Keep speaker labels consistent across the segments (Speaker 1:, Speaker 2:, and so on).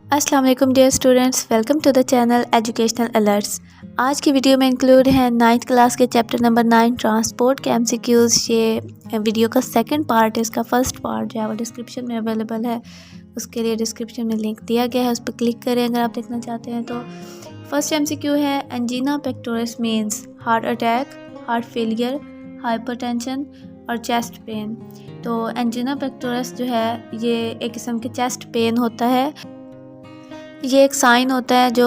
Speaker 1: अस्सलाम वालेकुम dear students, welcome to the channel educational alerts. आज की वीडियो में इंक्लूड है 9th क्लास के चैप्टर नंबर 9 ट्रांसपोर्ट के एमसीक्यूज़। ये वीडियो का सेकंड पार्ट है। इसका फर्स्ट पार्ट जो है वो डिस्क्रिप्शन में अवेलेबल है, उसके लिए डिस्क्रिप्शन में लिंक दिया गया है, उस पर क्लिक करें अगर आप देखना चाहते हैं। तो फर्स्ट एमसीक्यू है angina pectoris means heart attack, heart failure, hypertension और चेस्ट पेन। तो एंजीना पेक्टोरस जो है ये एक किस्म के चेस्ट पेन होता है। ये एक साइन होता है जो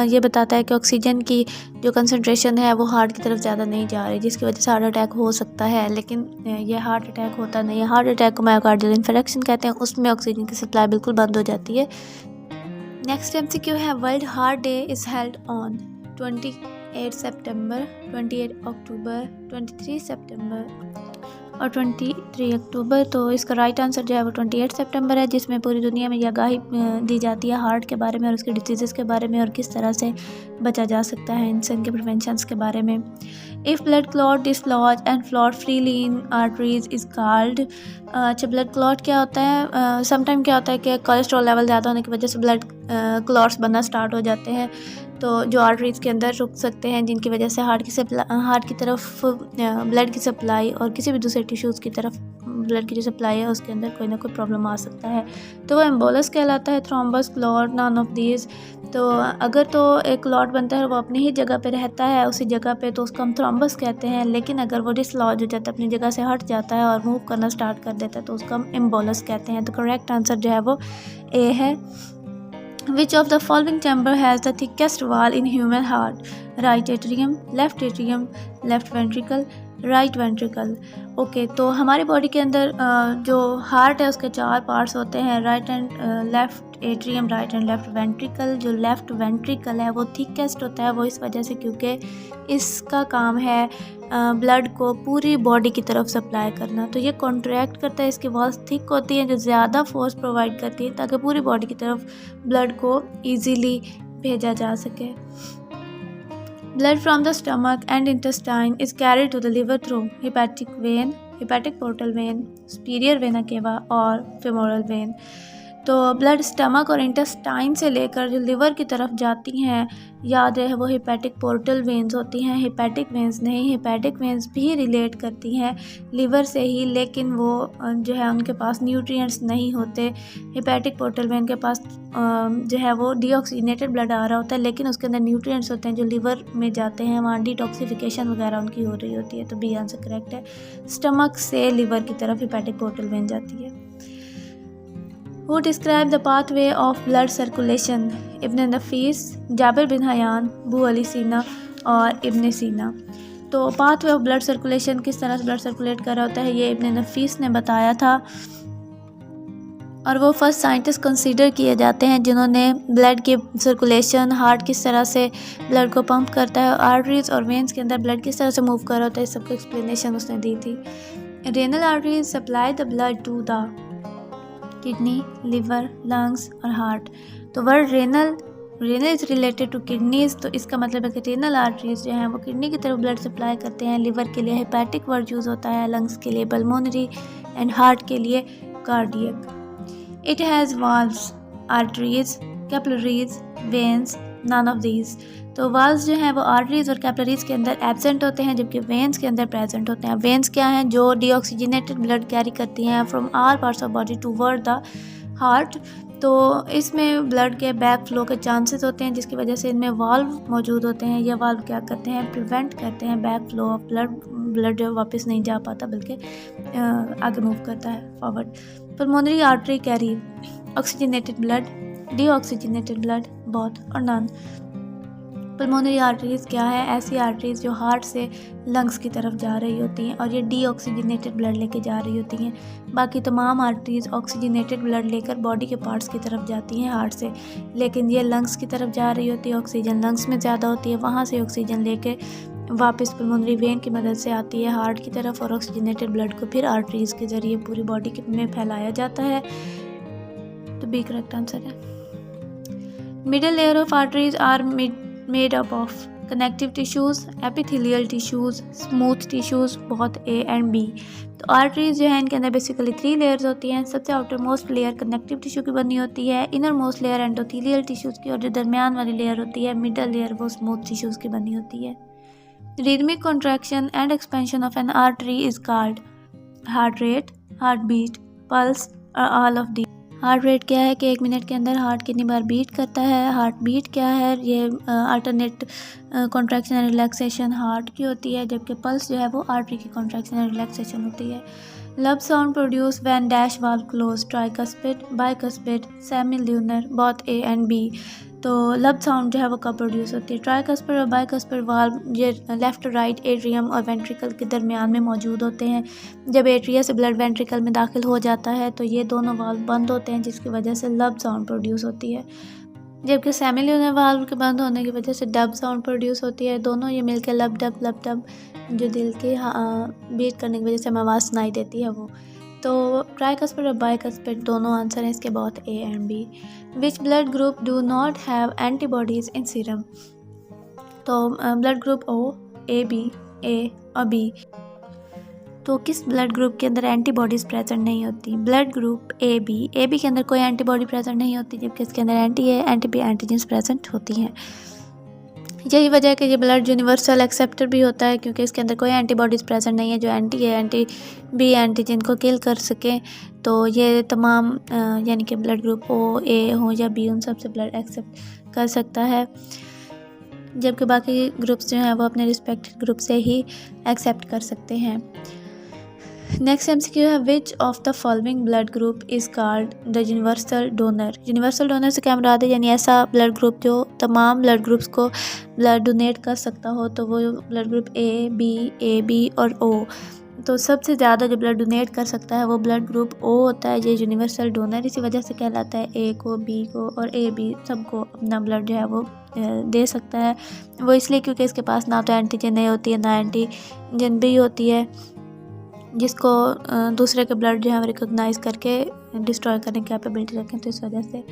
Speaker 1: ये बताता है कि ऑक्सीजन की जो कंसंट्रेशन है वो हार्ट की तरफ ज़्यादा नहीं जा रही, जिसकी वजह से हार्ट अटैक हो सकता है। लेकिन ये हार्ट अटैक होता नहीं है। हार्ट अटैक को मायोकार्डियल इन्फेक्शन कहते हैं, उसमें ऑक्सीजन की सप्लाई बिल्कुल बंद हो जाती है। नेक्स्ट एमसीक्यू है world heart day is held on 28 सितंबर, 28 अक्टूबर, 23 सितंबर और 23 अक्टूबर। तो इसका राइट आंसर जो है वो 28 सितंबर है, जिसमें पूरी दुनिया में यह आगाही दी जाती है हार्ट के बारे में और उसके डिजीज़ के बारे में और किस तरह से बचा जा सकता है, इनके प्रिवेंशंस के बारे में। If blood clot dislodge and float freely in arteries is called. अच्छा, ब्लड क्लॉट क्या होता है? समटाइम क्या होता है कि कोलेस्ट्रॉल लेवल ज़्यादा होने की वजह से ब्लड क्लॉट्स बनना स्टार्ट हो जाते हैं, तो जो आर्टरीज़ के अंदर रुक सकते हैं, जिनकी वजह से हार्ट की तरफ ब्लड की सप्लाई और किसी भी दूसरे टिश्यूज़ की तरफ ब्लड की जो सप्लाई है उसके अंदर कोई ना कोई प्रॉब्लम आ सकता है, तो वो एम्बोलस कहलाता है। Thrombus, clot, none of these. तो अगर तो एक क्लॉट बनता है वो अपनी ही जगह पे रहता है उसी जगह पे, तो उसको हम थ्रोम्बस कहते हैं। लेकिन अगर वो डिसलॉज हो जाता है, अपनी जगह से हट जाता है और मूव करना स्टार्ट कर देता है, तो उसको हम एम्बोलस कहते हैं। तो करेक्ट आंसर जो है वो ए है। Which of the following chamber has the thickest wall in human heart? Right atrium, left ventricle, right ventricle. Okay, तो हमारी बॉडी के अंदर जो हार्ट है उसके 4 पार्ट्स होते हैं, right and left atrium, right and left ventricle. जो लेफ्ट वेंट्रिकल है वो थिकेस्ट होता है, वो इस वजह से क्योंकि इसका काम है ब्लड को पूरी बॉडी की तरफ सप्लाई करना। तो ये कॉन्ट्रैक्ट करता है, इसकी वॉल्स थिक होती हैं जो ज़्यादा फोर्स प्रोवाइड करती है ताकि पूरी बॉडी की तरफ ब्लड को ईजीली भेजा जा सके। Blood from the stomach and intestine is carried to the liver through hepatic vein, hepatic portal vein, superior vena cava और femoral vein। तो ब्लड स्टमक और इंटेस्टाइन से लेकर जो लिवर की तरफ जाती हैं, याद रहे वो हेपेटिक पोर्टल वेन्स होती हैं, हेपेटिक वेन्स नहीं। हेपेटिक वेन्स भी रिलेट करती हैं लिवर से ही, लेकिन वो जो है उनके पास न्यूट्रिएंट्स नहीं होते। हेपेटिक पोर्टल वेन के पास जो है वो डीऑक्सीजनेटेड ब्लड आ रहा होता है, लेकिन उसके अंदर न्यूट्रिएंट्स होते हैं जो लिवर में जाते हैं, वहाँ डिटॉक्सिफिकेशन वगैरह उनकी हो रही होती है। तो बी आंसर करेक्ट है। स्टमक से लिवर की तरफ हेपेटिक पोर्टल वेन जाती है। Who describe the pathway of blood circulation? Ibn Nafis, Jabir bin Hayyan, Abu Ali Sina और इब्न सीना। तो पाथवे ऑफ ब्लड सर्कुलेशन, किस तरह से ब्लड सर्कुलेट कर रहा होता है, ये इब्न नफीस ने बताया था और वो फर्स्ट साइंटिस्ट कंसीडर किए जाते हैं जिन्होंने ब्लड की सर्कुलेशन, हार्ट किस तरह से ब्लड को पंप करता है, आर्टरीज और वेन्स के अंदर ब्लड किस तरह से मूव कर रहा होता है, इस सबकी एक्सप्लेनेशन उसने दी थी। Renal arteries supply the blood to the kidney, liver, lungs और हार्ट। तो word renal is related to kidneys, तो इसका मतलब है कि रेनल आर्टरीज जो हैं वो किडनी की तरफ ब्लड सप्लाई करते हैं। लिवर के लिए हेपेटिक वर्ड यूज़ होता है, लंग्स के लिए पल्मोनरी एंड हार्ट के लिए cardiac. It has valves, arteries, capillaries, veins, none of these. तो वाल्व्स जो हैं वो आर्टरीज और कैपिलरीज के अंदर एब्सेंट होते हैं, जबकि वेन्स के अंदर प्रेजेंट होते हैं। वेन्स क्या हैं? जो डीऑक्सीजनेटेड ब्लड कैरी करती हैं from all parts of body toward the heart. तो इसमें ब्लड के बैक फ्लो के चांसेस होते हैं, जिसकी वजह से इनमें वाल्व मौजूद होते हैं। ये वाल्व क्या करते हैं? प्रिवेंट करते हैं बैक फ्लो ऑफ ब्लड वापस नहीं जा पाता बल्कि आगे मूव करता है forward. Pulmonary artery carry oxygenated blood, deoxygenated blood both और नन। पल्मोनरी आर्टरीज क्या है? ऐसी आर्टरीज जो हार्ट से लंग्स की तरफ जा रही होती हैं और ये डीऑक्सीजनेटेड ब्लड लेके जा रही होती हैं। बाकी तमाम आर्टरीज ऑक्सीजनेटेड ब्लड लेकर बॉडी के पार्ट्स की तरफ जाती हैं हार्ट से, लेकिन ये लंग्स की तरफ जा रही होती है, ऑक्सीजन लंग्स में ज़्यादा होती है, वहाँ से ऑक्सीजन लेके वापस पल्मोनरी वेन की मदद से आती है हार्ट की तरफ और ऑक्सीजनेटेड ब्लड को फिर आर्टरीज के ज़रिए पूरी बॉडी में फैलाया जाता है। तो बी करेक्ट आंसर है। Middle layer of arteries are made up of connective tissues, epithelial tissues, smooth tissues, बहुत A एंड B। तो आर्टरीज जो है इनके अंदर बेसिकली 3 लेयर्स होती हैं। सबसे outer most layer connective tissue की बनी होती है, inner most layer endothelial tissues की, और जो दरमियान वाली लेयर होती है मिडल लेयर वो स्मूथ टिश्यूज़ की बनी होती है। Rhythmic contraction and expansion of an artery is called heart rate, heartbeat, pulse or all of these। Heart rate क्या है कि 1 मिनट के अंदर हार्ट कितनी बार बीट करता है। हार्ट बीट क्या है, ये alternate contraction and relaxation heart की होती है, जबकि पल्स जो है वो आर्टरी की कॉन्ट्रैक्शन एंड रिलैक्सेशन होती है। लब sound produce when dash valve close, tricuspid, bicuspid, सेमील्यूनर, both A and B। तो लब साउंड जो है वो कब प्रोड्यूस होती है, ट्राइकस्पिड और बाइकस्पिड वाल्व ये लेफ़्ट राइट एट्रियम और वेंट्रिकल के दरमियान में मौजूद होते हैं। जब एट्रिया से ब्लड वेंट्रिकल में दाखिल हो जाता है तो ये दोनों वाल्व बंद होते हैं, जिसकी वजह से लब साउंड प्रोड्यूस होती है, जबकि सेमील्यूनर वाल्व के बंद होने की वजह से डब साउंड प्रोड्यूस होती है। दोनों ये मिलकर लब डब जो दिल के बीट करने की वजह से हमें आवाज़ सुनाई देती है वो। तो ट्राइकस्पिड और बाइकस्पिड दोनों आंसर हैं इसके, बहुत A and B। Which blood group do not have antibodies in serum. तो blood group O, AB, A और B। तो किस ब्लड ग्रुप के अंदर एंटीबॉडीज़ प्रेजेंट नहीं होती, ब्लड ग्रुप AB के अंदर कोई एंटीबॉडी प्रेजेंट नहीं होती, जबकि इसके अंदर एंटी-B एंटीजेंस प्रेजेंट होती हैं। यही वजह है कि ये ब्लड यूनिवर्सल एक्सेप्टर भी होता है, क्योंकि इसके अंदर कोई एंटीबॉडीज़ प्रेजेंट नहीं है जो एंटी-B एंटीजन को किल कर सके। तो ये तमाम यानी कि ब्लड ग्रुप O, A हो या B, उन सब से ब्लड एक्सेप्ट कर सकता है, जबकि बाकी ग्रुप्स जो हैं वो अपने रिस्पेक्टिव ग्रुप से ही एक्सेप्ट कर सकते हैं। नेक्स्ट MCQ है, which of the following blood group is called the universal donor. Universal donor से क्या मुराद है, यानी ऐसा ब्लड ग्रुप जो तमाम ब्लड ग्रुप्स को ब्लड डोनेट कर सकता हो। तो वो ब्लड ग्रुप AB और O। तो सबसे ज़्यादा जो ब्लड डोनेट कर सकता है वो ब्लड ग्रुप O होता है, ये यूनिवर्सल डोनर इसी वजह से कहलाता है। A को, B को और AB सबको अपना ब्लड जो है वो दे सकता है। वो इसलिए क्योंकि इसके पास ना तो एंटीजन A होती है ना एंटीजन B होती है, जिसको दूसरे के ब्लड जो है रिकॉग्नाइज करके डिस्ट्रॉय करने की कैपेबिलिटी रखें। तो इस वजह से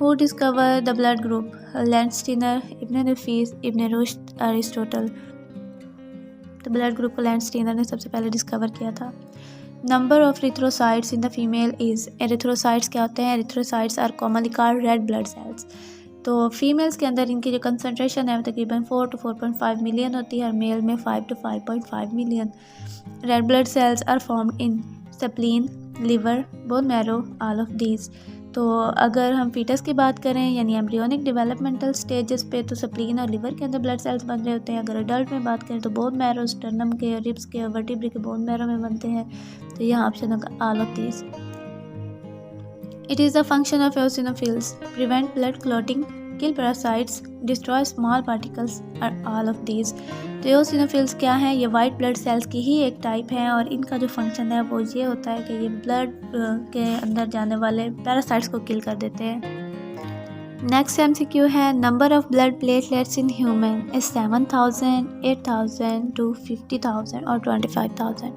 Speaker 1: who discover the blood group, Landsteiner, Ibn Nafis, Ibn Rushd, Aristotle. तो ब्लड ग्रुप को लैंडस्टीनर ने सबसे पहले डिस्कवर किया था। Number of erythrocytes in the female is. Erythrocytes क्या होते हैं, erythrocytes are commonly called red blood cells. तो फीमेल्स के अंदर इनकी जो कंसनट्रेशन है वो तकरीबन 4 to 4.5 मिलियन होती है, और मेल में 5 to 5.5 million. Red blood cells are formed in spleen, liver, bone marrow, all of these. तो अगर हम फीटस की बात करें यानी एम्ब्रियोनिक डेवलपमेंटल स्टेजेस पे, तो स्प्लीन और लिवर के अंदर ब्लड सेल्स बन रहे होते हैं। अगर अडल्ट में बात करें तो बोन मैरो, स्टर्नम के, रिब्स के और वर्टिब्रे के बोन मैरो में बनते हैं। तो यहाँ ऑप्शन होगा all of these. It is the function of eosinophils prevent blood clotting, kill parasites, destroy small particles or all of these। तो eosinophils क्या हैं, ये वाइट ब्लड सेल्स की ही एक टाइप है, और इनका जो फंक्शन है वो ये होता है कि ये ब्लड के अंदर जाने वाले पैरासाइट्स को किल कर देते हैं। नेक्स्ट MCQ है, number of blood platelets in human is 7,000, 8,000 to 50,000 और 25,000।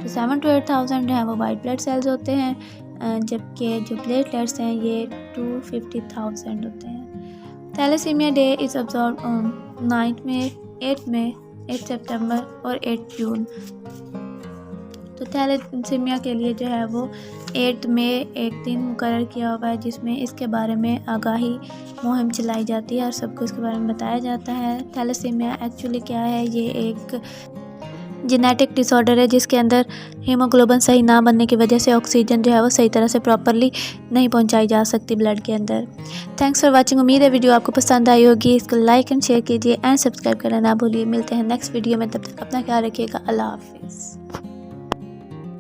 Speaker 1: तो 7 to 8,000 जो है वो वाइट ब्लड सेल्स होते हैं, जबकि जो प्लेटलेट्स हैं ये 250,000 होते हैं। थैलेसीमिया डे इज़ ऑब्जर्व 9 में, 8 में, 8 सितंबर और 8 जून। तो थैलेसीमिया के लिए जो है वो 8 में एक दिन मुकर्रर किया हुआ है, जिसमें इसके बारे में आगाही मुहिम चलाई जाती है और सबको इसके बारे में बताया जाता है। थैलेसीमिया एक्चुअली क्या है, ये एक जेनेटिक डिसऑर्डर है जिसके अंदर हीमोग्लोबिन सही ना बनने की वजह से ऑक्सीजन जो है वो सही तरह से प्रॉपरली नहीं पहुंचाई जा सकती ब्लड के अंदर। Thanks for watching. उम्मीद है वीडियो आपको पसंद आई होगी। इसको लाइक एंड शेयर कीजिए एंड सब्सक्राइब करना ना भूलिए। मिलते हैं नेक्स्ट वीडियो में, तब तक अपना ख्याल रखिएगा। अल्लाह हाफिज़।